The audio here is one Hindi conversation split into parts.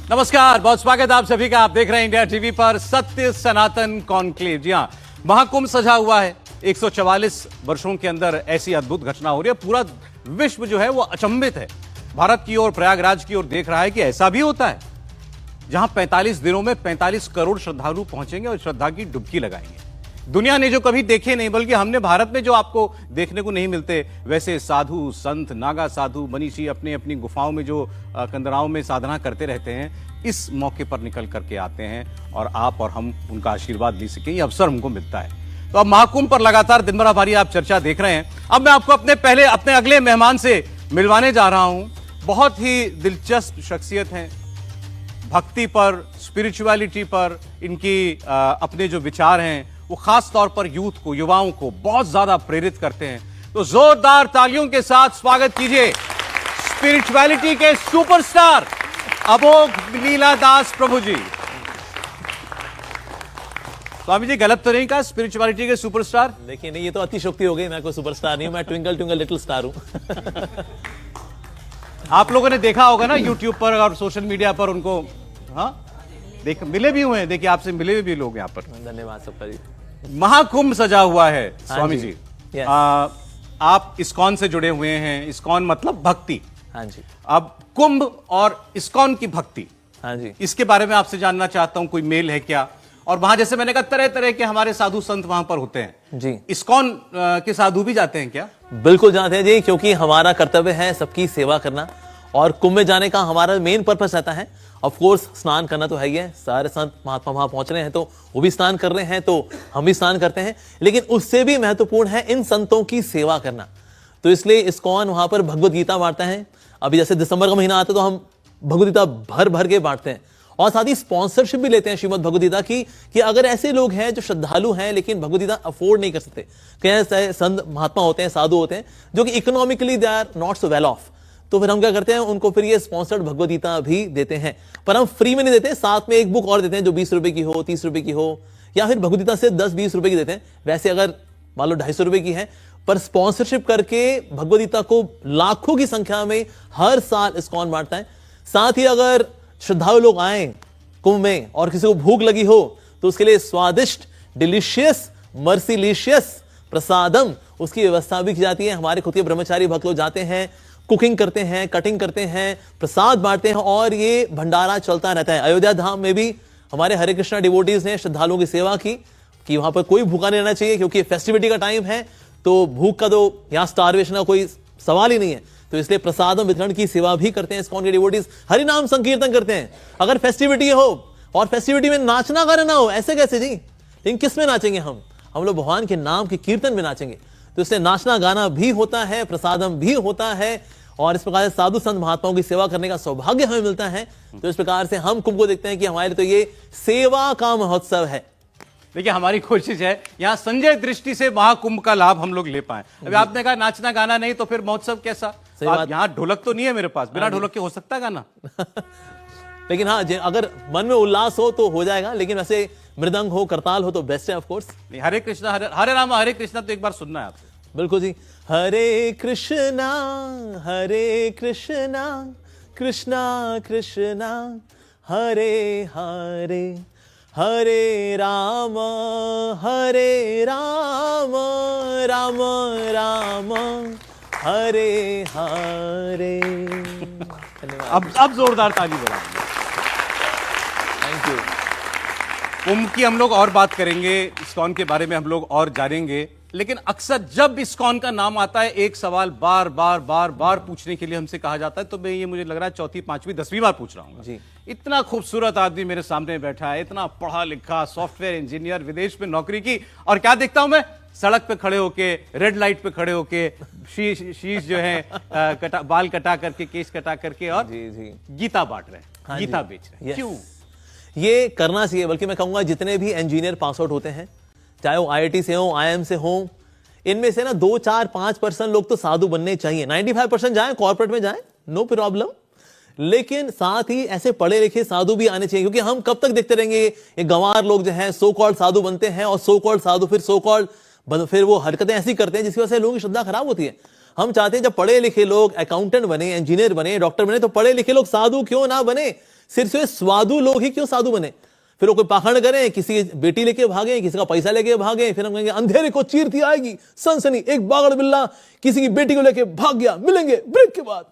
नमस्कार, बहुत स्वागत है आप सभी का। आप देख रहे हैं इंडिया टीवी पर सत्य सनातन कॉन्क्लेव। जी हाँ, महाकुंभ सजा हुआ है। 144 वर्षों के अंदर ऐसी अद्भुत घटना हो रही है। पूरा विश्व जो है वो अचंभित है। भारत की ओर, प्रयागराज की ओर देख रहा है कि ऐसा भी होता है जहां 45 दिनों में 45 करोड़ श्रद्धालु पहुंचेंगे और श्रद्धा की डुबकी लगाएंगे। दुनिया ने जो कभी देखे नहीं, बल्कि हमने भारत में जो आपको देखने को नहीं मिलते, वैसे साधु संत, नागा साधु, मनीषी अपने अपनी गुफाओं में जो कंदराओं में साधना करते रहते हैं, इस मौके पर निकल करके आते हैं और आप और हम उनका आशीर्वाद ले सकें, ये अवसर हमको मिलता है। तो अब महाकुंभ पर लगातार दिन भर भारी आप चर्चा देख रहे हैं। अब मैं आपको अपने अगले मेहमान से मिलवाने जा रहा हूं। बहुत ही दिलचस्प शख्सियत हैं। भक्ति पर, स्पिरिचुअलिटी पर इनकी अपने जो विचार हैं वो खास तौर पर यूथ को, युवाओं को बहुत ज्यादा प्रेरित करते हैं। तो जोरदार तालियों के साथ स्वागत कीजिए स्पिरिचुअलिटी के सुपरस्टार अमोघ लीलादास प्रभु जी। स्वामी जी, गलत तो नहीं कहा? स्पिरिचुअलिटी के सुपरस्टार? देखिए नहीं, ये तो अतिशोक्ति हो गई। मैं कोई सुपरस्टार नहीं हूं, मैं ट्विंकल ट्विंकल लिटिल स्टार हूं। आप लोगों ने देखा होगा ना यूट्यूब पर और सोशल मीडिया पर उनको। हाँ, मिले भी हुए हैं। देखिए, आपसे मिले हुए भी लोग यहाँ पर। धन्यवाद सबका जी। महाकुंभ सजा हुआ है स्वामी जी। Yes. आप इस्कॉन से जुड़े हुए हैं। इस्कॉन मतलब भक्ति। हाँ जी। अब कुंभ और इस्कॉन की भक्ति, हाँ जी, इसके बारे में आपसे जानना चाहता हूं। कोई मेल है क्या? और वहां जैसे मैंने कहा, तरह तरह के हमारे साधु संत वहां पर होते हैं जी। इस्कॉन के साधु भी जाते हैं क्या? बिल्कुल जाते हैं जी, क्योंकि हमारा कर्तव्य है सबकी सेवा करना और कुंभ में जाने का हमारा मेन पर्पस रहता है। ऑफ कोर्स स्नान करना तो है ही है। सारे संत महात्मा वहां पहुंच रहे हैं तो वो भी स्नान कर रहे हैं, तो हम भी स्नान करते हैं। लेकिन उससे भी महत्वपूर्ण है इन संतों की सेवा करना। तो इसलिए इस्कॉन वहां पर भगवत गीता बांटता है। अभी जैसे दिसंबर का महीना आता है तो हम भगवत गीता भर भर के बांटते हैं और साथ ही स्पॉन्सरशिप भी लेते हैं श्रीमद् भगवत गीता की, कि अगर ऐसे लोग हैं जो श्रद्धालु हैं लेकिन भगवत गीता अफोर्ड नहीं कर सकते। कई ऐसे संत महात्मा होते हैं, साधु होते हैं जो कि economically they are not so well off, तो फिर हम क्या करते हैं, उनको फिर ये स्पॉन्सर्ड भगवत गीता भी देते हैं। पर हम फ्री में नहीं देते, साथ में एक बुक और देते हैं जो 20 रुपए की हो, 30 रुपए की हो, या फिर भगवत गीता से 10-20 रुपए की देते हैं। वैसे अगर मान लो 250 रुपए की है, पर स्पॉन्सरशिप करके भगवत गीता को लाखों की संख्या में हर साल इस्कॉन बांटता है। साथ ही अगर श्रद्धालु लोग आए कुंभ में और किसी को भूख लगी हो तो उसके लिए स्वादिष्ट, डिलीशियस, मर्सीलिशियस प्रसादम, उसकी व्यवस्था भी की जाती है। हमारे खुद के ब्रह्मचारी भक्त लोग जाते हैं, कुकिंग करते हैं, कटिंग करते हैं, प्रसाद बांटते हैं और ये भंडारा चलता रहता है। अयोध्या धाम में भी हमारे हरे कृष्णा डिवोटीज ने श्रद्धालुओं की सेवा की कि वहां पर कोई भूखा नहीं रहना चाहिए, क्योंकि फेस्टिविटी का टाइम है तो भूख का तो यहाँ स्टारवेशन का कोई सवाल ही नहीं है। तो इसलिए प्रसादम वितरण की सेवा भी करते हैं इस्कॉन के डिवोटीज। हरि नाम संकीर्तन करते हैं। अगर फेस्टिविटी हो और फेस्टिविटी में नाचना गाना ना हो, ऐसे कैसे जी? लेकिन किस में नाचेंगे हम लोग भगवान के नाम के कीर्तन में नाचेंगे। तो इसलिए नाचना गाना भी होता है, प्रसादम भी होता है और इस प्रकार से साधु संत महात्माओं की सेवा करने का सौभाग्य हमें मिलता है। तो इस प्रकार से हम कुंभ को देखते हैं कि हमारे लिए तो ये सेवा का महोत्सव है। देखिए, हमारी कोशिश है यहाँ संजय दृष्टि से महाकुंभ का लाभ हम लोग ले पाए। अभी आपने कहा नाचना गाना नहीं, तो फिर महोत्सव कैसा? यहाँ ढोलक तो नहीं है मेरे पास, बिना ढोलक के हो सकता है गाना? लेकिन हाँ, अगर मन में उल्लास हो तो हो जाएगा, लेकिन वैसे मृदंग हो, करताल हो तो बेस्ट है ऑफ कोर्स। हरे कृष्णा हरे राम हरे कृष्णा तो एक बार सुनना है आपसे। बिल्कुल जी। हरे कृष्णा कृष्णा कृष्णा हरे हरे, हरे राम राम राम हरे हरे। अब जोरदार ताली बजा। Thank you. कुंभ की हम लोग और बात करेंगे, इस्कॉन के बारे में हम लोग और जानेंगे, लेकिन अक्सर जब इस्कॉन का नाम आता है एक सवाल बार बार पूछने के लिए हमसे कहा जाता है। तो मैं ये मुझे लग रहा है 4th, 5वीं, 10वीं बार पूछ रहा हूँ जी। इतना खूबसूरत आदमी मेरे सामने बैठा है, इतना पढ़ा लिखा, सॉफ्टवेयर इंजीनियर, विदेश में नौकरी की, और क्या देखता हूं मैं? सड़क पे खड़े होके, रेड लाइट पे खड़े होके, शीश जो है बाल कटा करके, केस कटा करके, और जी गीता बांट रहे हैं। हाँ, गीता बेच रहे हैं। क्यों? ये करना चाहिए। बल्कि मैं कहूंगा जितने भी इंजीनियर पास आउट होते हैं, चाहे वो IIT से हो, IIM से हो, इनमें से ना 2-4-5% लोग तो साधु बनने चाहिए। 95% जाए कॉर्पोरेट में जाए, नो प्रॉब्लम, लेकिन साथ ही ऐसे पढ़े लिखे साधु भी आने चाहिए। क्योंकि हम कब तक देखते रहेंगे ये गंवार लोग जो हैं सो कॉल्ड साधु बनते हैं और सो कॉल्ड साधु फिर वो हरकतें ऐसी करते हैं जिसकी वजह से लोगों की श्रद्धा खराब होती है। हम चाहते हैं जब पढ़े लिखे लोग अकाउंटेंट बने, इंजीनियर बने, डॉक्टर बने, तो पढ़े लिखे लोग साधु क्यों ना बने? सिर्फ साधु लोग ही क्यों साधु बने? फिर वो कोई पाखंड करें, किसी की बेटी लेके भागे, किसी का पैसा लेके भागे, फिर हम कहेंगे अंधेरे को चीरती आएगी सनसनी, एक बागड़ बिल्ला किसी की बेटी को लेके भाग गया, मिलेंगे ब्रेक के बाद।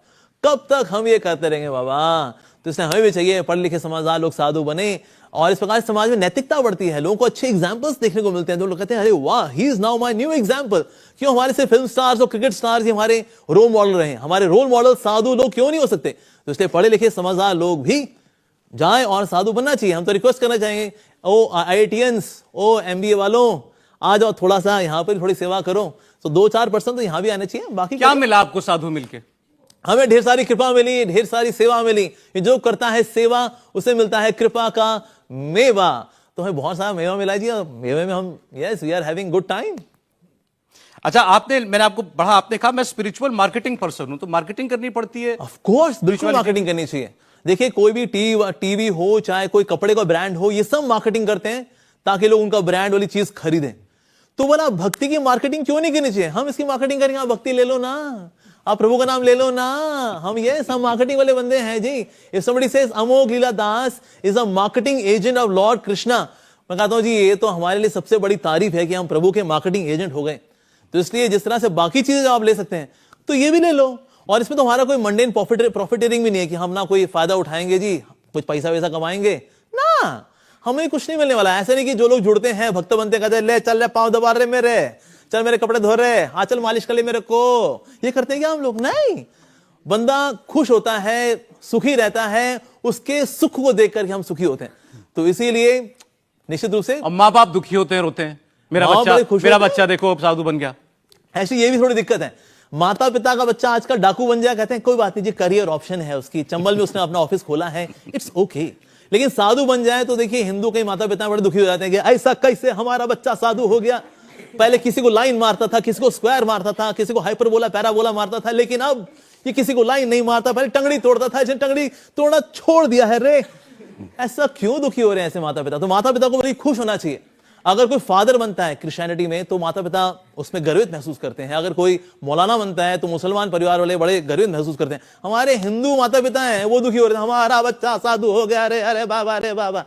कब तक हम ये करते रहेंगे बाबा? तो इसलिए हमें भी चाहिए पढ़े लिखे समझदार लोग साधु बने, और इस प्रकार समाज में नैतिकता बढ़ती है, लोगों को अच्छे एग्जाम्पल्स देखने को मिलते हैं। तो लोग कहते हैं अरे वाह, he is now my new example. क्यों हमारे से फिल्म स्टार्स और क्रिकेट स्टार्स हमारे रोल मॉडल रहे? हमारे रोल मॉडल साधु लोग क्यों नहीं हो सकते? तो इसलिए पढ़े लिखे समझदार लोग भी जाएं और साधु बनना चाहिए। हम तो रिक्वेस्ट करना चाहेंगे, ओ IITians, ओ MBA वालों, आ जाओ, थोड़ा सा यहाँ पर थोड़ी सेवा करो। तो 2-4% तो यहाँ भी आने चाहिए। बाकी क्या मिला आपको साधु मिलके? हमें ढेर सारी कृपा मिली, ढेर सारी सेवा मिली। जो करता है सेवा उसे मिलता है कृपा का मेवा। तो हमें बहुत सारा मेवा मिला जी, और मेवे में हम yes we are having good time. अच्छा, मैंने आपको पढ़ा, आपने कहा मैं स्पिरिचुअल मार्केटिंग पर्सन हूं, तो मार्केटिंग करनी पड़ती है। ऑफ कोर्स, बिल्कुल मार्केटिंग करनी चाहिए। देखिए, कोई भी टीवी हो, चाहे कोई कपड़े का ब्रांड हो, ये सब मार्केटिंग करते हैं ताकि लोग उनका ब्रांड वाली चीज खरीदें। तो बोला भक्ति की मार्केटिंग क्यों नहीं करनी चाहिए? हम इसकी मार्केटिंग करेंगे, आप भक्ति ले लो ना, आप प्रभु का नाम ले लो ना। हम मार्केटिंग वाले बंदे हैं जी। If somebody says Amogh Lila Das is a marketing agent of lord Krishna, मैं कहता हूं जी ये तो हमारे लिए सबसे बड़ी तारीफ है कि हम प्रभु के मार्केटिंग एजेंट हो गए। तो इसलिए जिस तरह से बाकी चीजें आप ले सकते हैं, तो ये भी ले लो। और इसमें तो हमारा कोई मंडेन प्रॉफिटेरिंग भी नहीं है कि हम ना कोई फायदा उठाएंगे जी, कुछ पैसा वैसा कमाएंगे ना, हमें कुछ नहीं मिलने वाला। ऐसा नहीं कि जो लोग जुड़ते हैं, भक्त बनते, कहते हैं ले चल ले पांव दबा रहे मेरे, चल मेरे कपड़े धो रहे, हाँ चल मालिश कर ले मेरे को, ये करते हैं क्या हम लोग? नहीं, बंदा खुश होता है, सुखी रहता है, उसके सुख को देख करके हम सुखी होते हैं। तो इसीलिए निश्चित रूप से माँ बाप दुखी होते हैं, रोते हैं, मेरा बच्चा देखो अब साधु बन गया। ऐसी ये भी थोड़ी दिक्कत है। माता पिता का बच्चा आजकल डाकू बन जाए, कहते हैं कोई बात नहीं जी, करियर ऑप्शन है उसकी, चंबल में उसने अपना ऑफिस खोला है, इट्स ओके। लेकिन साधु बन जाए तो देखिए, हिंदू के माता पिता बड़े दुखी हो जाते हैं कि ऐसा कैसे हमारा बच्चा साधु हो गया। पहले किसी को लाइन मारता था, किसी को स्क्वायर मारता था, किसी को हाइपरबोला पैराबोला मारता था, लेकिन अब ये किसी को लाइन नहीं मारता, पहले टंगड़ी तोड़ता था, इसने टंगड़ी तोड़ना छोड़ दिया है रे। ऐसा क्यों दुखी हो रहे हैं ऐसे माता पिता? तो माता पिता को बड़ी खुश होना चाहिए। अगर कोई फादर बनता है क्रिश्चियनिटी में तो माता पिता उसमें गर्वित महसूस करते हैं। अगर कोई मौलाना बनता है तो मुसलमान परिवार वाले बड़े गर्वित महसूस करते हैं। हमारे हिंदू माता पिता हैं वो दुखी हो रहे हैं, हमारा बच्चा साधु हो गया रे, अरे बाबा।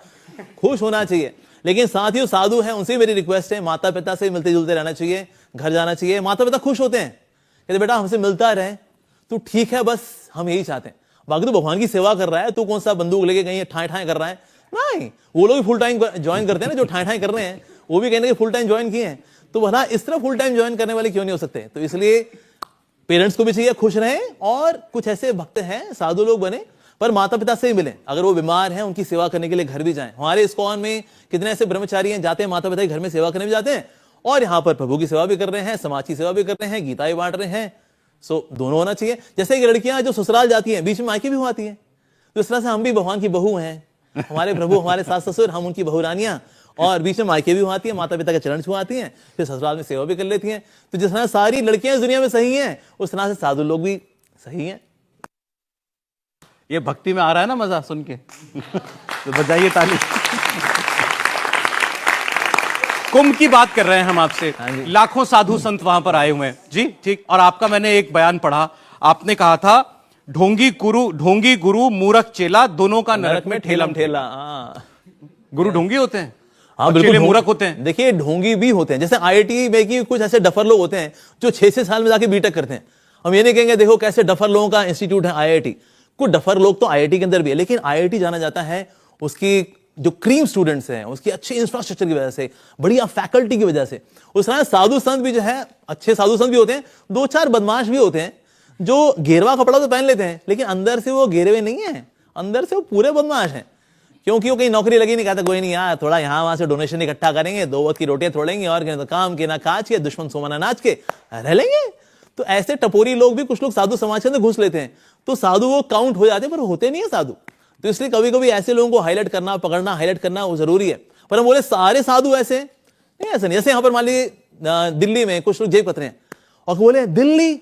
खुश होना चाहिए। लेकिन साथियों, साधु हैं उनसे मेरी रिक्वेस्ट है, माता पिता से मिलते जुलते रहना चाहिए, घर जाना चाहिए। माता पिता खुश होते हैं, कहते बेटा हमसे मिलता रहे, तू ठीक है, बस हम यही चाहते हैं। बाकी तो भगवान की सेवा कर रहा है, तू कौन सा बंदूक लेके कहीं ठाए ठाए कर रहा है? नहीं, वो लोग भी फुल टाइम ज्वाइन करते हैं ना, जो ठाए ठाए कर रहे हैं, वो भी कहने के फुल टाइम ज्वाइन किए हैं। तो भला इस तरह फुल टाइम ज्वाइन करने वाले क्यों नहीं हो सकते? तो इसलिए पेरेंट्स को भी चाहिए खुश रहें, और कुछ ऐसे भक्त हैं साधु लोग बने, पर माता पिता से ही मिलें। अगर वो बीमार हैं, उनकी सेवा करने के लिए घर भी जाएं। हमारे इस्कॉन में कितने ऐसे ब्रह्मचारी हैं, जाते हैं माता पिता के घर में सेवा करने भी जाते हैं, और यहाँ पर प्रभु की सेवा भी कर रहे हैं, समाज की सेवा भी कर रहे हैं, गीता भी बांट रहे हैं। सो दोनों होना चाहिए। जैसे कि लड़कियां जो ससुराल जाती हैं, बीच में मायके भी आती हैं, तो इस तरह से हम भी भगवान की बहू हैं, हमारे प्रभु हमारे सास ससुर, हम उनकी बहुरानियां, और बीच में मायके भी आती हैं, माता पिता के चरण छुआती हैं, फिर ससुराल में सेवा भी कर लेती हैं। तो जिस तरह सारी लड़कियां इस दुनिया में सही हैं, उस तरह से साधु लोग भी सही हैं। ये भक्ति में आ रहा है ना मजा सुन के? तो बजाइए ताली। कुंभ की बात कर रहे हैं हम आपसे। लाखों साधु संत वहां पर आए हुए हैं जी, ठीक। और आपका मैंने एक बयान पढ़ा, आपने कहा था ढोंगी गुरु मूर्ख चेला दोनों का नरक में ठेलम ठेला। गुरु ढोंगी होते हैं, हाँ बिल्कुल, मूर्ख होते हैं। देखिए ढोंगी भी होते हैं, जैसे IIT में की कुछ ऐसे डफर लोग होते हैं जो 6-6 साल में जाके बीटेक करते हैं। हम ये नहीं कहेंगे देखो कैसे डफर लोगों का इंस्टीट्यूट है IIT, कुछ डफर लोग तो IIT के अंदर भी है, लेकिन IIT जाना जाता है उसकी जो क्रीम स्टूडेंट्स हैं, उसकी अच्छे इंफ्रास्ट्रक्चर की वजह से, बढ़िया फैकल्टी की वजह से। उस तरह साधु संत भी जो है, अच्छे साधु संत भी होते हैं, 2-4 बदमाश भी होते हैं जो गेरवा कपड़ा तो पहन लेते हैं, लेकिन अंदर से वो गेरवे नहीं है, अंदर से वो पूरे बदमाश हैं। क्योंकि वो कहीं नौकरी लगी नहीं, कहता कोई नहीं यार, थोड़ा यहाँ वहां से डोनेशन इकट्ठा करेंगे, 2 वक्त की रोटियां तोड़ेंगे, और तो काम के ना काज के, दुश्मन सोमाना नाच के रह लेंगे। तो ऐसे टपोरी लोग भी कुछ लोग साधु समाज के अंदर घुस लेते हैं, तो साधु वो काउंट हो जाते हैं, पर होते नहीं है साधु। तो इसलिए कभी कभी ऐसे लोगों को हाईलाइट करना, पकड़ना, हाईलाइट करना वो जरूरी है। पर हम बोले सारे साधु ऐसे नहीं, ऐसा नहीं। जैसे यहां पर मान लीजिए दिल्ली में कुछ लोग जेब कतरे हैं, और बोले दिल्ली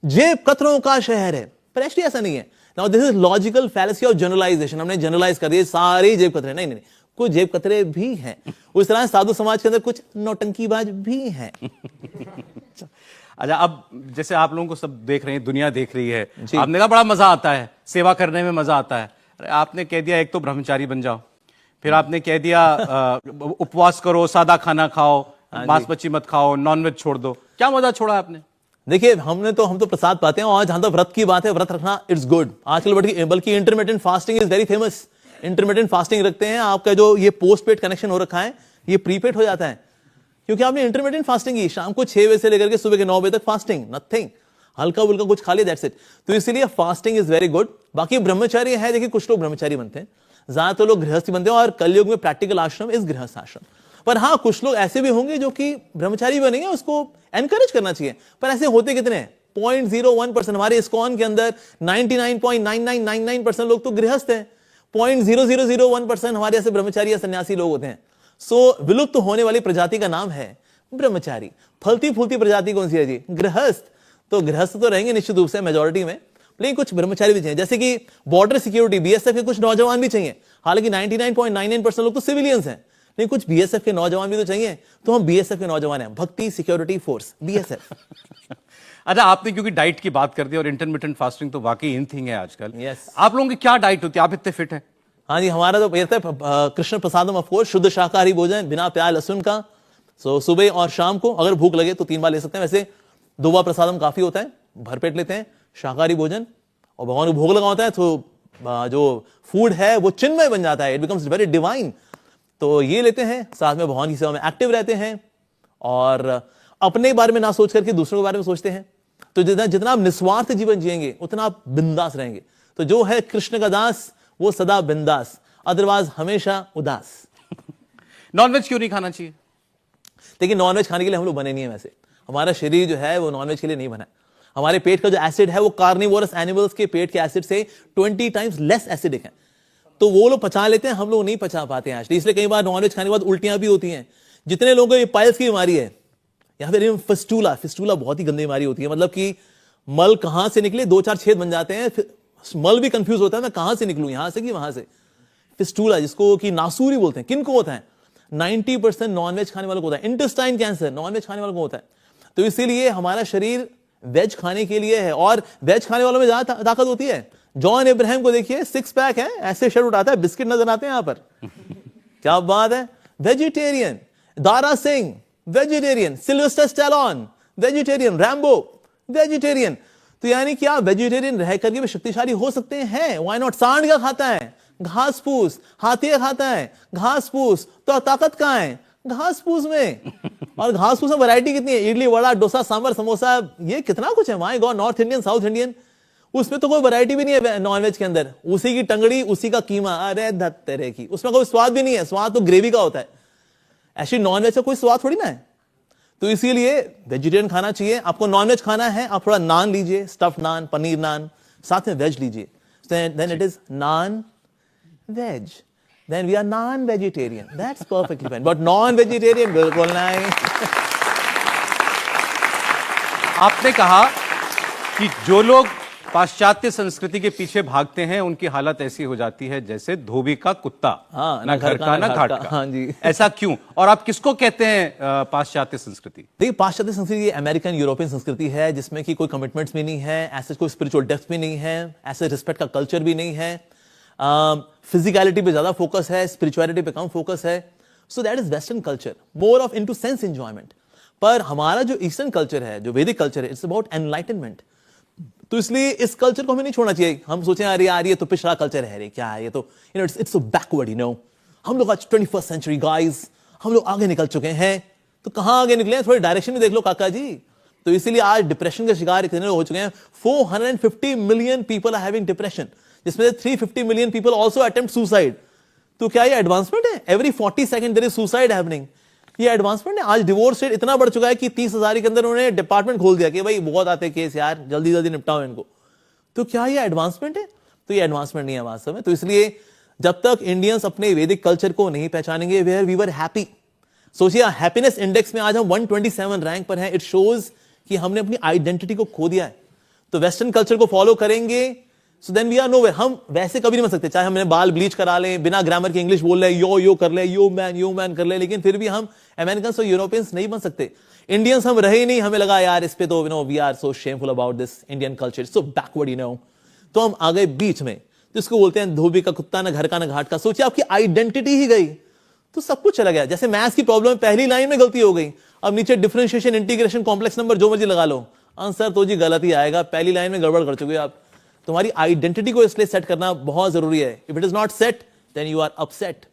जेब कतरों का शहर है, पर एक्चुअली ऐसा नहीं है। Now this is logical fallacy of generalisation. हमने जनरलाइज कर दिया सारे जेब कतरे, नहीं, कुछ जेब कतरे भी हैं। उस तरह साधु समाज के अंदर कुछ नौटंकीबाज भी हैं। अच्छा, अब जैसे आप लोगों को सब देख रहे हैं, दुनिया देख रही है, आपने कहा बड़ा मजा आता है, सेवा करने में मजा आता है, अरे आपने कह दिया एक तो ब्रह्मचारी बन जाओ, फिर आपने कह दिया उपवास करो, सादा खाना खाओ, मांस मच्छी मत खाओ, नॉनवेज छोड़ दो। क्या मजा छोड़ा आपने? देखिए हम तो प्रसाद पाते हैं, और जहां तक व्रत की बात है, व्रत रखना इट्स गुड। आजकल बल्कि intermittent fasting is very famous. Intermittent fasting रखते हैं, आपका जो ये पोस्ट पेड कनेक्शन हो रखा है ये प्रीपेड हो जाता है, क्योंकि आपने इंटरमिटेंट फास्टिंग की। शाम को 6 बजे से लेकर के सुबह के 9 बजे तक फास्टिंग, नथिंग, हल्का बुल्का कुछ खा लिया, दैट्स इट। तो इसलिए फास्टिंग इज वेरी गुड। बाकी ब्रह्मचारी है, देखिए कुछ लोग ब्रह्मचारी बनते हैं, ज्यादातर लोग गृहस्थी बनते हैं, और कलयुग में प्रैक्टिकल आश्रम इस गृहस्थ आश्रम। पर हाँ, कुछ लोग ऐसे भी होंगे जो कि ब्रह्मचारी बनेंगे, उसको एनकरेज करना चाहिए। पर ऐसे होते कितने हैं? 0.01%। हमारे इस्कॉन के अंदर 99.9999% लोग तो गृहस्थ हैं। 0.0001% हमारे ऐसे ब्रह्मचारी या सन्यासी लोग होते हैं। सो विलुप्त होने वाली प्रजाति का नाम है ब्रह्मचारी। फलती फूलती प्रजाति कौन सी है जी? गृहस्थ। तो गृहस्थ तो रहेंगे निश्चित रूप से मेजोरिटी में, लेकिन कुछ ब्रह्मचारी भी चाहिए, जैसे कि बॉर्डर सिक्योरिटी बीएसएफ के कुछ नौजवान भी चाहिए। हालांकि 99.99% लोग तो सिविलियंस हैं, लेकिन कुछ बीएसएफ के नौजवान भी तो चाहिए। तो हम बीएसएफ के नौजवान हैं, भक्ति सिक्योरिटी फोर्स, बीएसएफ। अच्छा, आपने क्योंकि डाइट की बात कर दी, और इंटरमिटेंट फास्टिंग तो वाकई इन थिंग है आजकल। Yes. आप लोगों की क्या डाइट होती है? आप इतने फिट हैं। हाँ जी, हमारा तो ये था कृष्ण प्रसादम, ऑफ कोर्स, शुद्ध शाकाहारी भोजन बिना प्याज लहसुन का। सो सुबह और शाम को अगर भूख लगे तो 3 बार ले सकते हैं। वैसे 2 बार प्रसादम काफी होता है, भरपेट लेते हैं शाकाहारी भोजन, और भगवान को भोग लगा होता है, तो जो फूड है वो चिन्मय बन जाता है, इट बिकम्स वेरी डिवाइन। तो ये लेते हैं, साथ में भगवान की सेवा में एक्टिव रहते हैं, और अपने बारे में ना सोच करके दूसरों के बारे में सोचते हैं। तो जितना आप निस्वार्थ जीवन जिएंगे उतना आप बिंदास रहेंगे। तो जो है कृष्ण का दास वो सदा बिंदास, अदरवाइज हमेशा उदास। नॉनवेज क्यों नहीं खाना चाहिए? देखिए, नॉनवेज खाने के लिए हम लोग बने नहीं है। वैसे हमारा शरीर जो है वो नॉनवेज के लिए नहीं बना है। हमारे पेट का जो एसिड है वो कार्निवोरस एनिमल्स के पेट के एसिड से 20 टाइम्स लेस एसिडिक है। तो वो लोग पचा लेते हैं, हम लोग नहीं पचा पाते हैं। इसलिए कई बार नॉनवेज खाने के बाद उल्टियां भी होती हैं। जितने लोगों को ये पाइल्स की बीमारी है, या फिर फिस्टूला, फिस्टूला बहुत ही गंदी बीमारी होती है। मतलब कि मल कहां से निकले, 2-4 छेद बन जाते हैं, मल भी कंफ्यूज होता है, मैं कहां से निकलूं, यहां से कि वहां से। फिस्टूला, जिसको कि नासूरी बोलते हैं, किनको होता है? 90% नॉनवेज खाने वालों को होता है। इंटेस्टाइन कैंसर नॉनवेज खाने वालों को होता है। तो इसीलिए हमारा शरीर वेज खाने के लिए है, और वेज खाने वालों में ज्यादा ताकत होती है। जॉन इब्राहिम को देखिए, 6 पैक है, ऐसे शर्ट उठाता है, बिस्किट नजर आते हैं यहां पर। क्या बात है। Vegetarian Dara Singh vegetarian, Sylvester Stallone vegetarian, Rambo vegetarian. तो यानी कि आप वेजिटेरियन रह करके भी शक्तिशाली हो सकते हैं। Why not? सांड का खाता है, घास फूस। हाथी का खाता है, घास फूस। तो ताकत कहां है? घास फूस में। और घास फूस में वैरायटी कितनी है? इडली, वड़ा, डोसा, सांभर, समोसा, ये कितना कुछ है। My God, north Indian, south Indian, उसमें तो कोई वैरायटी भी नहीं है नॉनवेज के अंदर। उसी की टंगड़ी, उसी का कीमा, अरे धत तेरे की, उसमें कोई स्वाद भी नहीं है। स्वाद तो ग्रेवी का होता है। ऐसी नॉनवेज का कोई स्वाद थोड़ी ना है। तो इसीलिए वेजिटेरियन खाना चाहिए। आपको नॉनवेज खाना है, आप थोड़ा नान लीजिए, स्टफ्ड नान, पनीर नान, साथ में वेज लीजिए। Then it is non veg, then we are non vegetarian, that's perfectly fine. But non vegetarian बिल्कुल नहीं। आपने कहा कि जो लोग पाश्चात्य संस्कृति के पीछे भागते हैं उनकी हालत ऐसी हो जाती है जैसे धोबी का कुत्ता। हाँ, ना घर का ना घाट का। हाँ जी। ऐसा क्यों? और आप किसको कहते हैं पाश्चात्य संस्कृति? देखिए, पाश्चात्य संस्कृति ये अमेरिकन यूरोपियन संस्कृति है, जिसमें कि कोई कमिटमेंट्स भी नहीं है, ऐसे कोई स्पिरिचुअल डेप्थ भी नहीं है, ऐसे रिस्पेक्ट का कल्चर भी नहीं है, फिजिकलिटी पे ज्यादा फोकस है, स्पिरिचुअलिटी पे कम फोकस है। So that is western culture, more of into sense enjoyment. पर हमारा जो ईस्टर्न कल्चर है, जो वैदिक कल्चर है, इट्स अबाउट एनलाइटनमेंट। तो इसलिए इस कल्चर को हमें नहीं छोड़ना चाहिए। हम सोचें अरे यार ये तो पिछड़ा कल्चर है, रे क्या है ये, तो इट्स सो बैकवर्ड, हम लोग आज 21st सेंचुरी गाइस, हम लोग आगे निकल चुके हैं। तो कहां आगे निकले हैं? थोड़ी डायरेक्शन में देख लो काका जी। तो इसीलिए आज डिप्रेशन के शिकार इतने लोग हो चुके हैं। 450 million people are having depression, जिसमें से 350 million people also attempt suicide. तो क्या ये एडवांसमेंट है? Every 40 second there is suicide happening. ये एडवांसमेंट है? आज डिवोर्स रेट इतना बढ़ चुका है कि 30,000 के अंदर उन्होंने डिपार्टमेंट खोल दिया कि भाई बहुत आते केस यार, जल्दी जल्दी निपटाओ इनको। तो क्या ये एडवांसमेंट है? तो ये एडवांसमेंट नहीं है वास्तव में। तो इसलिए जब तक इंडियंस अपने वैदिक कल्चर को नहीं पहचानेंगे, वेयर वी वर हैप्पी। सोचिए, हैप्पीनेस इंडेक्स में आज हम 127 रैंक पर हैं। इट शोज कि हमने अपनी आइडेंटिटी को खो दिया है। तो वेस्टर्न कल्चर को फॉलो करेंगे, so then we are nowhere. हम वैसे कभी नहीं बन सकते, चाहे हमने बाल ब्लीच करा लें, बिना ग्रामर के इंग्लिश बोल रहे, यो कर ले, यू मैन कर ले, लेकिन फिर भी हम अमेरिकन और यूरोपियंस नहीं बन सकते। इंडियंस हम रहे ही नहीं। हमें लगा यार इस पे तो we are so shameful about this Indian culture, so backward तो हम आ गए बीच में। जिसको बोलते हैं धोबी का कुत्ता, ना घर का ना घाट का। सोचिए आपकी आइडेंटिटी ही गई तो सब कुछ चला गया। जैसे मैथ्स की प्रॉब्लम पहली लाइन में गलती हो गई, अब नीचे डिफरेंशिएशन, इंटीग्रेशन, कॉम्प्लेक्स नंबर जो मर्जी लगा लो, आंसर तो जी गलत ही आएगा। पहली लाइन में गड़बड़ कर चुके हो आप। तुम्हारी आइडेंटिटी को इसलिए सेट करना बहुत जरूरी है। If it is not set then you are upset.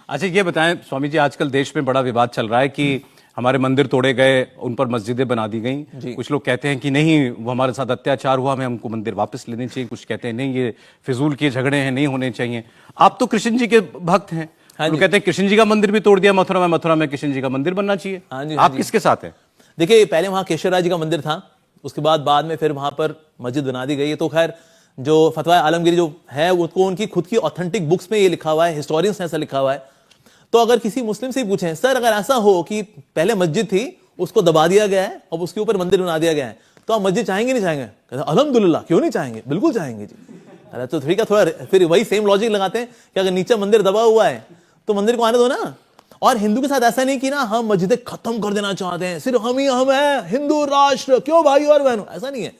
अच्छा ये बताएं स्वामी जी, आजकल देश में बड़ा विवाद चल रहा है कि हमारे मंदिर तोड़े गए, उन पर मस्जिदें बना दी गई। कुछ लोग कहते हैं कि नहीं, वो हमारे साथ अत्याचार हुआ, हमें हमको मंदिर वापस लेने चाहिए। कुछ कहते हैं नहीं, ये फिजूल के झगड़े हैं, नहीं होने चाहिए। आप तो कृष्ण जी के भक्त हैं, लोग कहते हैं कृष्ण जी का मंदिर भी तोड़ दिया मथुरा में कृष्ण जी का मंदिर बनना चाहिए। आप किसके साथ हैं? देखिए पहले वहां केशवराज जी का मंदिर था, उसके बाद में फिर वहां पर मस्जिद बना दी गई है। तो खैर जो फतवा आलमगीरी जो है उसको उनकी खुद की ऑथेंटिक बुक्स में ये लिखा हुआ है, हिस्टोरियंस ने ऐसा लिखा हुआ है। तो अगर किसी मुस्लिम से पूछें सर अगर ऐसा हो कि पहले मस्जिद थी उसको दबा दिया गया है और उसके ऊपर मंदिर बना दिया गया है, तो आप मस्जिद चाहेंगे नहीं चाहेंगे? कहते अल्हम्दुलिल्लाह, क्यों नहीं चाहेंगे, बिल्कुल चाहेंगे जी। अरे तो ठीक है, थोड़ा फिर वही सेम लॉजिक लगाते हैं कि अगर नीचे मंदिर दबा हुआ है तो मंदिर को आने दो ना। और हिंदू के साथ ऐसा नहीं कि ना हम मस्जिदें खत्म कर देना चाहते हैं, सिर्फ हम ही हम है हिंदू राष्ट्र, क्यों भाई और बहनों, ऐसा नहीं है।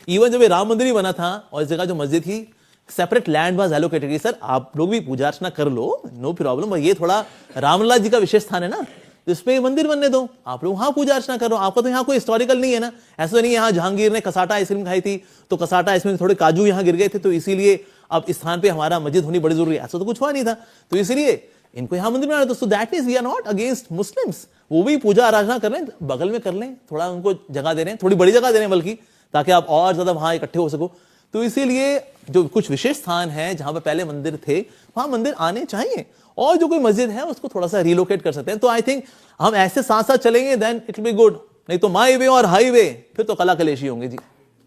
इवन जब ये राम मंदिर ही बना था और इस जगह जो मस्जिद थी, सेपरेट लैंड वाज एलोकेटेड कि सर आप लोग भी पूजा अर्चना कर लो, नो प्रॉब्लम, ये थोड़ा रामलला जी का विशेष स्थान है ना, इस पे मंदिर बनने दो, आप लोग वहां पूजा अर्चना करो। आपका तो यहाँ कोई हिस्टोरिकल नहीं है ना, ऐसा नहीं है यहाँ जहांगीर ने कसाटा आइसक्रीम खाई थी तो कसाटा आइसक्रीम थोड़े काजू यहाँ गिर गए थे तो इसीलिए अब इस स्थान पे हमारा मस्जिद होनी बड़ी जरूरी है, ऐसा तो कुछ हुआ नहीं था। तो इसीलिए इनको यहाँ मंदिर बनाना। दोस्तों that means we are not against Muslims, वो भी पूजा आराधना कर लें, बगल में कर लें, थोड़ा उनको जगह दे रहे हैं, थोड़ी बड़ी जगह दे रहे हैं बल्कि, ताकि आप और ज्यादा वहां इकट्ठे हो सको। तो इसीलिए जो कुछ विशेष स्थान है जहां पर पहले मंदिर थे वहां मंदिर आने चाहिए, और जो कोई मस्जिद है उसको थोड़ा सा रिलोकेट कर सकते हैं। तो आई थिंक हम ऐसे साथ साथ चलेंगे then it will be good, नहीं तो माई वे और हाईवे फिर तो कला कलेशी होंगे जी।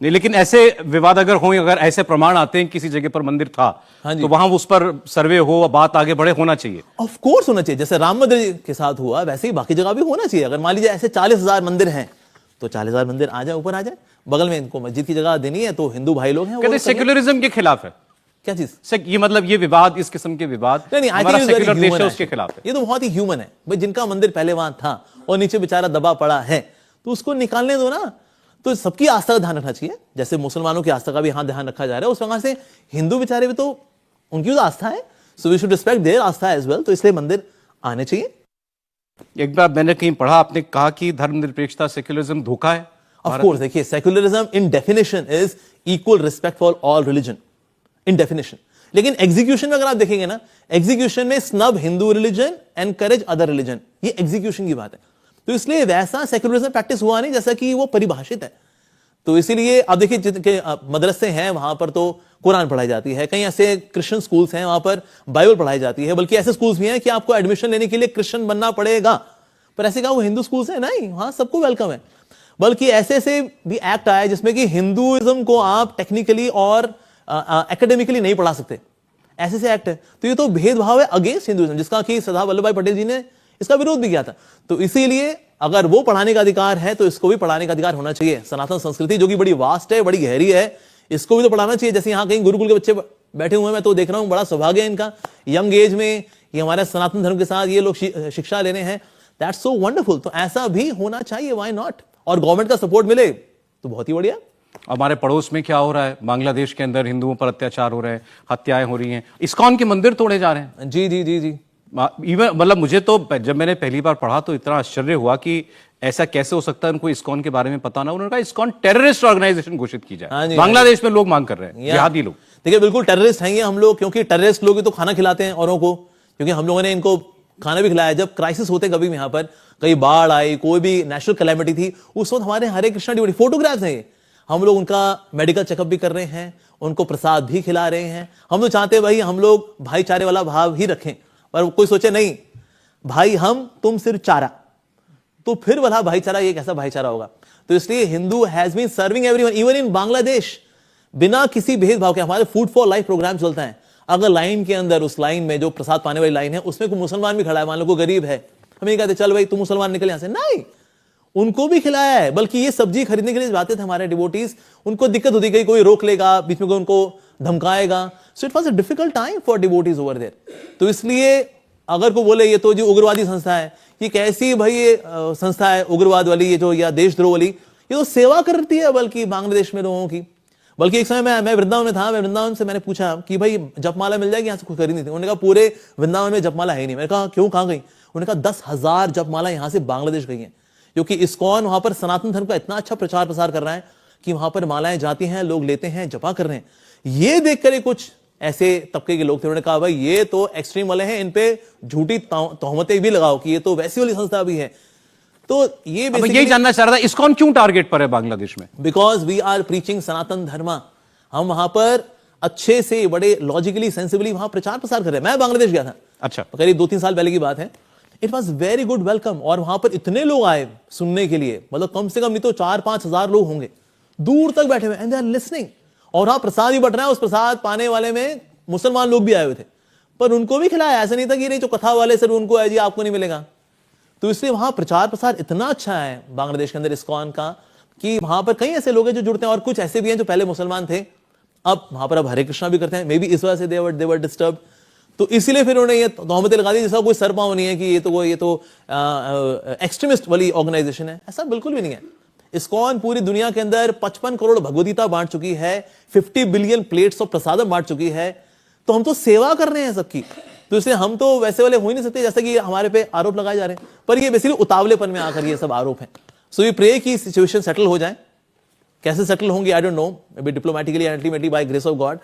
नहीं, लेकिन ऐसे विवाद अगर हो, अगर ऐसे प्रमाण आते हैं किसी जगह पर मंदिर था, तो वहां उस पर सर्वे हो, बात आगे बढ़े, होना चाहिए। ऑफ कोर्स होना चाहिए, जैसे राम मंदिर के साथ हुआ वैसे ही बाकी जगह भी होना चाहिए। अगर मान लीजिए ऐसे 40,000 मंदिर हैं तो 40,000 मंदिर आ जाए, ऊपर आ जाए, बगल में इनको मस्जिद की जगह देनी है तो हिंदू भाई लोग हैं। कहते सेक्युलरिज्म के खिलाफ है क्या चीज? ये मतलब ये विवाद, इस किस्म के विवाद हमारा सेक्युलर देश है उसके खिलाफ है। ये तो बहुत ही ह्यूमन है भाई, जिनका मंदिर पहले वहां था और नीचे बेचारा दबा पड़ा है तो उसको निकालने दो ना। तो सबकी आस्था का ध्यान रखना चाहिए, जैसे मुसलमानों की आस्था का भी यहां ध्यान रखा जा रहा है, उस प्रकार से हिंदू बेचारे भी तो उनकी तो आस्था है, so we should respect their aastha as well. तो इसलिए मंदिर आने चाहिए। एक बार मैंने कहीं पढ़ा, आपने कहा कि धर्मनिरपेक्षता, सेक्युलरिज्म धोखा है। ऑफ कोर्स, देखिए secularism in definition is equal respect for all religion in definition, लेकिन एग्जीक्यूशन में अगर आप देखेंगे ना, एग्जीक्यूशन में snub Hindu religion, encourage other religion, ये एग्जीक्यूशन की बात है। तो इसलिए वैसा सेक्युलरिज्म प्रैक्टिस हुआ नहीं जैसा कि वो परिभाषित है। तो इसीलिए आप देखिए जिनके मदरसे हैं वहां पर तो कुरान पढ़ाई जाती है, कहीं ऐसे क्रिश्चियन स्कूल्स हैं वहां पर बाइबल पढ़ाई जाती है, बल्कि ऐसे स्कूल्स भी हैं कि आपको एडमिशन लेने के लिए क्रिश्चियन बनना पड़ेगा। पर ऐसे कहा वो हिंदू स्कूल्स हैं, नहीं, वहां सबको वेलकम है। बल्कि ऐसे ऐसे भी एक्ट आए जिसमें कि हिंदुइज्म को आप टेक्निकली और एकेडमिकली नहीं पढ़ा सकते, ऐसे से एक्ट है। तो ये तो भेदभाव है अगेंस्ट हिंदुइज्म, जिसका कि सरदार वल्लभ भाई पटेल जी ने इसका विरोध भी किया था। तो इसीलिए अगर वो पढ़ाने का अधिकार है तो इसको भी पढ़ाने का अधिकार होना चाहिए। सनातन संस्कृति जो कि बड़ी वास्ट है, बड़ी गहरी है, इसको भी तो पढ़ाना चाहिए। जैसे यहाँ कहीं गुरुकुल के बच्चे बैठे हुए हैं, मैं तो देख रहा हूँ, बड़ा सौभाग्य है इनका, यंग एज में ये हमारे सनातन धर्म के साथ ये लोग शिक्षा लेने हैं, दैट्स सो वंडरफुल। तो ऐसा भी होना चाहिए, व्हाई नॉट, और गवर्नमेंट का सपोर्ट मिले तो बहुत ही बढ़िया। हमारे पड़ोस में क्या हो रहा है, बांग्लादेश के अंदर हिंदुओं पर अत्याचार हो रहे हैं, हत्याएं हो रही हैं, इस्कॉन के मंदिर तोड़े जा रहे हैं। जी जी जी जी, इवन मतलब मुझे तो जब मैंने पहली बार पढ़ा तो इतना आश्चर्य हुआ कि ऐसा कैसे हो सकता है, उनको इस्कॉन के बारे में पता ना। उन्होंने कहा इस्कॉन टेररिस्ट ऑर्गेनाइजेशन घोषित की जाए। बांग्लादेश में लोग मांग कर रहे हैं, जिहादी लोग। देखिए बिल्कुल टेररिस्ट हैं ये हम लोग, क्योंकि टेररिस्ट लोग ही तो खाना खिलाते हैं औरों को, क्योंकि हम लोगों ने इनको खाना भी खिलाया। जब क्राइसिस होते कभी भी यहाँ पर, कहीं बाढ़ आई, कोई भी नेशनल कैलेमिटी थी, उस वक्त हमारे हरे कृष्णा डी फोटोग्राफ्स हैं, हम लोग उनका मेडिकल चेकअप भी कर रहे हैं, उनको प्रसाद भी खिला रहे हैं। हम तो चाहते हैं भाई हम लोग भाईचारे वाला भाव ही रखें, पर कोई सोचे नहीं भाई हम तुम सिर्फ चारा, तो फिर वाला भाईचारा ये कैसा भाईचारा होगा। तो इसलिए Hindu has been serving everyone, even in Bangladesh, बिना किसी भेदभाव के। हमारे फूड फॉर लाइफ प्रोग्राम चलता है, अगर लाइन के अंदर, उस लाइन में जो प्रसाद पाने वाली लाइन है, उसमें कोई मुसलमान भी खड़ा है, मान लो कोई गरीब है, हम ये कहते चल भाई तू मुसलमान निकल यहां से, नहीं, उनको भी खिलाया है। बल्कि ये सब्जी खरीदने के लिए जाते थे हमारे डिवोटीज, उनको दिक्कत होती गई, कोई रोक लेगा, बीच में कोई उनको धमकाएगा, so it was a difficult time for devotees over there. तो इसलिए अगर कोई बोले ये तो जी उग्रवादी संस्था है, ये कैसी भाई ये संस्था है उग्रवाद वाली, ये जो या देशद्रोह वाली, ये तो सेवा करती है बल्कि बांग्लादेश में लोगों की। बल्कि एक समय मैं वृंदावन में था, मैं वृंदावन से मैंने पूछा कि भाई जपमाला मिल जाएगी, यहाँ से कोई खरीद नहीं थी। उन्होंने कहा पूरे वृंदावन में जपमाला है ही नहीं। मैंने कहा क्यों, कहाँ गई? उन्होंने कहा 10,000 जपमाला यहाँ से बांग्लादेश गई हैं, क्योंकि इस्कॉन वहां पर सनातन धर्म का इतना अच्छा प्रचार प्रसार कर रहा है कि वहां पर मालाएं जाती हैं, लोग लेते हैं, जपा कर रहे हैं। ये देखकर कुछ ऐसे तबके के लोग थे, उन्होंने कहा भाई ये तो एक्सट्रीम वाले हैं, इन पे झूठी तोहमतें भी लगाओ कि ये तो वैसी वाली संस्था भी है। तो ये मैं यही जानना चाह रहा था, इस्कॉन क्यों टारगेट पर है बांग्लादेश में? बिकॉज वी आर प्रीचिंग सनातन धर्म। हम वहां पर अच्छे से बड़े लॉजिकली सेंसिबली वहां प्रचार प्रसार कर रहे हैं। मैं बांग्लादेश गया था, अच्छा, करीब 2-3 साल पहले की बात है। It was very good welcome, और वहां पर इतने लोग आए सुनने के लिए, मतलब कम से कम नहीं तो 4-5 हजार लोग होंगे दूर तक बैठे हुए, एंड दे आर लिसनिंग। और वहां प्रसाद ही बट रहा है, उस प्रसाद पाने वाले में मुसलमान लोग भी आए हुए थे, पर उनको भी खिलाया। ऐसा नहीं था कि नहीं जो कथा वाले सिर्फ उनको है जी आपको नहीं मिलेगा। तो इसलिए वहां प्रचार प्रसार इतना अच्छा है बांग्लादेश के अंदर इस्कॉन का, कि वहां पर कई ऐसे लोग हैं जो जुड़ते हैं, और कुछ ऐसे भी हैं जो पहले मुसलमान थे, अब वहां पर अब हरे कृष्णा भी करते हैं। मे बी इस वजह से दे वर डिस्टर्ब, तो इसीलिए फिर उन्होंने ये तोहमतें लगा दी जैसा कोई सर पांव नहीं है कि ये तो एक्सट्रीमिस्ट वाली ऑर्गेनाइजेशन है। ऐसा बिल्कुल भी नहीं है। इस्कॉन पूरी दुनिया के अंदर 55 करोड़ भगवदगीता बांट चुकी है, 50 बिलियन प्लेट्स ऑफ प्रसादम बांट चुकी है। तो हम तो सेवा कर रहे हैं सबकी, तो इसलिए हम तो वैसे वाले हो ही नहीं सकते जैसे कि हमारे पे आरोप लगाए जा रहे हैं। पर ये बेसिकली उतावलेपन में आकर ये सब आरोप हैं। सो वी प्रे कि सिचुएशन सेटल हो जाए। कैसे सेटल होंगे I don't know, maybe diplomatically, ultimately by grace of God.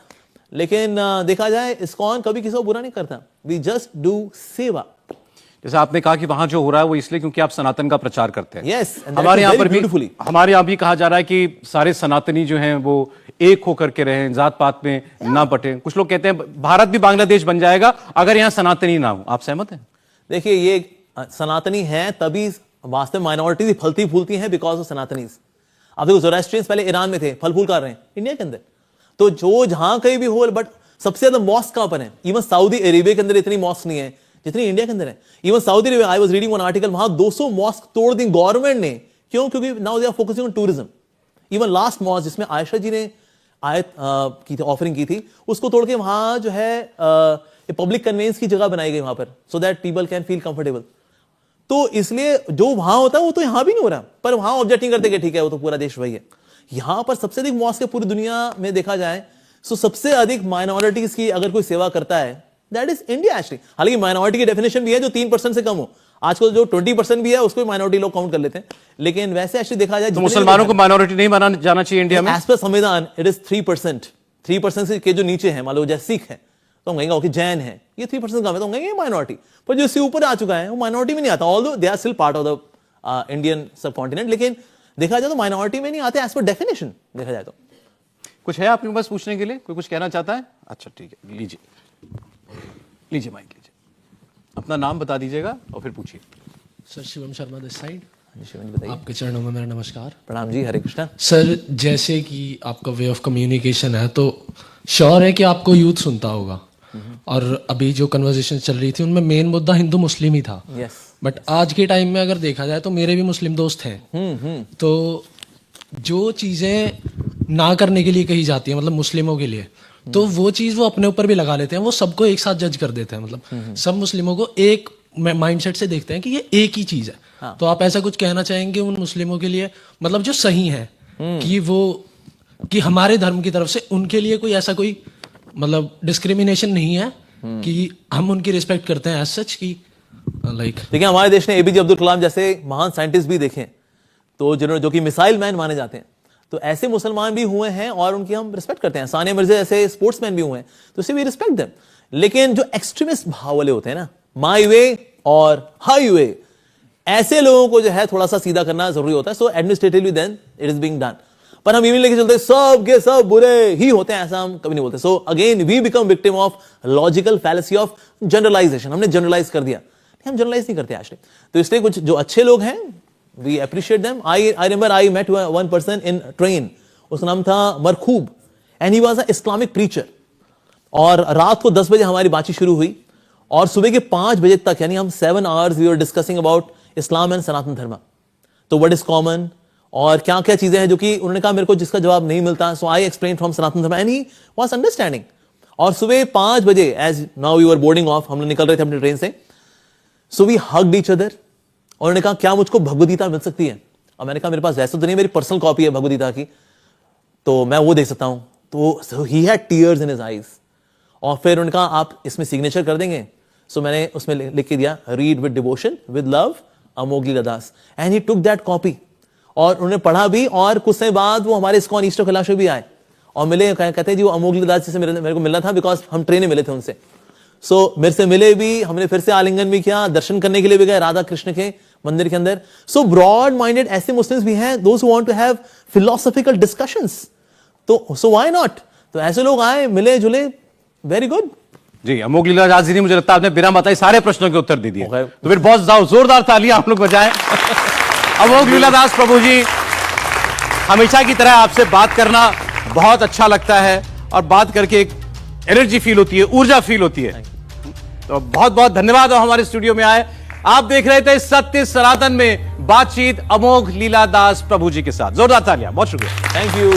लेकिन देखा जाए इस्कॉन कभी किसी को बुरा नहीं करता। वी जस्ट डू सेवा। जैसे आपने कहा कि वहां जो हो रहा है वो इसलिए क्योंकि आप सनातन का प्रचार करते हैं। Yes, हमारे यहाँ भी कहा जा रहा है कि सारे सनातनी जो हैं वो एक होकर के रहें, जात पात में ना बटे। कुछ लोग कहते हैं भारत भी बांग्लादेश बन जाएगा अगर यहाँ सनातनी ना हो। आप सहमत हैं? देखिए, ये सनातनी है तभी वास्तव में माइनॉरिटीज फलती फूलती हैं, बिकॉज ऑफ सनातनीज। अब देखो ज़ोरास्ट्रियंस पहले ईरान में थे, फल फूल कर रहे हैं इंडिया के अंदर। तो जो जहां कहीं भी हो, बट सबसे ज्यादा मॉस्क कहां पर है? इवन सऊदी अरेबिया के अंदर इतनी मॉस्क नहीं है जितनी इंडिया के अंदर है। Even Saudi Arabia, I was reading one article, वहां 200 मॉस्क तोड़ दी गवर्नमेंट ने। क्यों? क्योंकि now they are focusing on tourism. Even last mosque जिसमें आयशा जी ने आयत की थी, ऑफरिंग की थी, उसको तोड़ के वहां जो है पब्लिक कन्वेंस की जगह बनाई गई वहां पर, so that people can feel comfortable. तो इसलिए जो वहां होता है वो तो यहां भी नहीं हो रहा, पर वहां ऑब्जेक्ट नहीं करते कि ठीक है वो तो पूरा देश वही है। यहां पर सबसे अधिक मॉस्क है पूरी दुनिया में देखा जाए। सो सबसे अधिक माइनॉरिटीज की अगर कोई सेवा करता है दैट इज इंडिया एक्चुअली। हालांकि माइनॉरिटी की डेफिनेशन भी है जो 3% से कम हो। आजकल जो 20% भी है उसको भी माइनॉरिटी लोग काउंट कर लेते हैं, लेकिन वैसे एक्चुअली देखा जाए तो मुसलमानों को माइनॉरिटी नहीं माना जाना चाहिए इंडिया में? एज पर संविधान इट इज 3%। 3% के जो नीचे है, मान लो जैसे सिख है तो हम कहेंगे जैन है, ये 3% कम है तो हम कहेंगे माइनॉरिटी। पर जो इससे ऊपर आ चुका है वो माइनॉरिटी में नहीं आता, although they are still part of the Indian subcontinent. लेकिन देखा जाए तो माइनॉरिटी में नहीं आते एज पर डेफिनेशन देखा जाए तो। कुछ है आपके पास पूछने के लिए? कोई कुछ कहना चाहता है? अच्छा ठीक है, लीजिए माइक लीजिए, अपना नाम बता दीजिएगा और फिर पूछिए। Sir Shivam Sharma this side. Shivan बताइए। आपके चरणों में मेरा नमस्कार। प्रणाम जी, हरे कृष्णा। सर जैसे कि आपका वे ऑफ कम्युनिकेशन है तो श्योर है कि आपको यूथ सुनता होगा, और अभी जो कन्वर्सेशन चल रही थी उनमें मेन मुद्दा हिंदू मुस्लिम ही था। yes. बट आज के टाइम में अगर देखा जाए तो मेरे भी मुस्लिम दोस्त हैं। तो जो चीज़ें ना करने के लिए कही जाती है मतलब मुस्लिमों के लिए, तो वो चीज़ वो अपने ऊपर भी लगा लेते हैं। वो सबको एक साथ जज कर देते हैं, मतलब सब मुस्लिमों को एक माइंडसेट से देखते हैं कि ये एक ही चीज़ है। हाँ। तो आप ऐसा कुछ कहना चाहेंगे उन मुस्लिमों के लिए, मतलब जो सही है कि हमारे धर्म की तरफ से उनके लिए कोई ऐसा कोई मतलब डिस्क्रिमिनेशन नहीं है कि हम उनकी रिस्पेक्ट करते हैं एज सच की लाइक। देखिए, हमारे देश ने एपीजे अब्दुल कलाम जैसे महान साइंटिस्ट भी देखे, तो जिन्होंने जो कि मिसाइल मैन माने जाते हैं, तो ऐसे मुसलमान भी हुए हैं और उनकी हम रिस्पेक्ट करते हैं। सानिया मिर्जा जैसे स्पोर्ट्समैन भी हुए हैं, तो इसे वी रिस्पेक्ट देम। लेकिन जो एक्सट्रीमिस्ट भाव वाले होते हैं ना, माई वे और हाई वे, ऐसे लोगों को जो है थोड़ा सा सीधा करना जरूरी होता है। So administratively then it is being done. पर हम ये लेके चलते सब के सब बुरे ही होते हैं, ऐसा हम कभी नहीं बोलते। So again we become victim of logical fallacy of generalisation. हमने जनरलाइज कर दिया, हम जनरलाइज नहीं करते एक्चुअली। तो इसलिए कुछ जो अच्छे लोग हैं we appreciate them. I remember I met one person in train. उसका नाम था मरखूब, and he was an Islamic preacher. और रात को 10 बजे हमारी बातचीत शुरू हुई और सुबह के 5 बजे तक, यानी हम 7 hours we were discussing about Islam and सनातन धर्म। तो what is common और क्या क्या चीजें हैं जो कि उन्होंने कहा मेरे को जिसका जवाब नहीं मिलता। So I explained from सनातन धर्म and he was understanding. और सुबह 5 बजे as now we were boarding off, हम लोग निकल रहे थे अपनी ट्रेन से, so we hugged each other। और उन्होंने कहा क्या मुझको भगवदगीता मिल सकती है? और मैंने कहा मेरे पास वैसे तो नहीं, मेरी पर्सनल कॉपी है भगवदगीता की, तो मैं वो देख सकता हूं। तो he had tears in his eyes. और फिर उनका आप इसमें सिग्नेचर कर देंगे। सो मैंने उसमें लिख के दिया, read with devotion with love Amogh Liladas, and he took that copy. और उन्होंने पढ़ा भी, और कुछ समय बाद वो हमारे इस्कॉन ईस्टर कैलाश में भी आए और मिले। कहते हैं जी वो अमोघ लीलादास जी से मेरे को मिलना था, बिकॉज हम ट्रेन में मिले थे उनसे। सो मेरे से मिले भी, हमने फिर से आलिंगन भी किया, दर्शन करने के लिए भी गए राधा कृष्ण के मंदिर के अंदर। सो ब्रॉड माइंडेड ऐसे मुस्लिम्स भी हैं, those who want to have philosophical discussions. तो सो व्हाई नॉट? तो ऐसे लोग आए, मिले जुले, वेरी गुड। जी, अमोघ लीलादास जी ने, मुझे लगता है आपने बिना बताए सारे प्रश्नों के उत्तर दे दिए। Okay. तो फिर बहुत जोरदार तालियां आप लोग बजाएं। अमोघ लीलादास प्रभु जी, हमेशा की तरह आपसे बात करना बहुत अच्छा लगता है, और बात करके एक एनर्जी फील होती है, ऊर्जा फील होती है। तो बहुत बहुत धन्यवाद आप हमारे स्टूडियो में आए। आप देख रहे थे सत्य सनातन में बातचीत अमोघ लीलादास प्रभु जी के साथ। जोरदार तालियां, बहुत शुक्रिया। Thank you.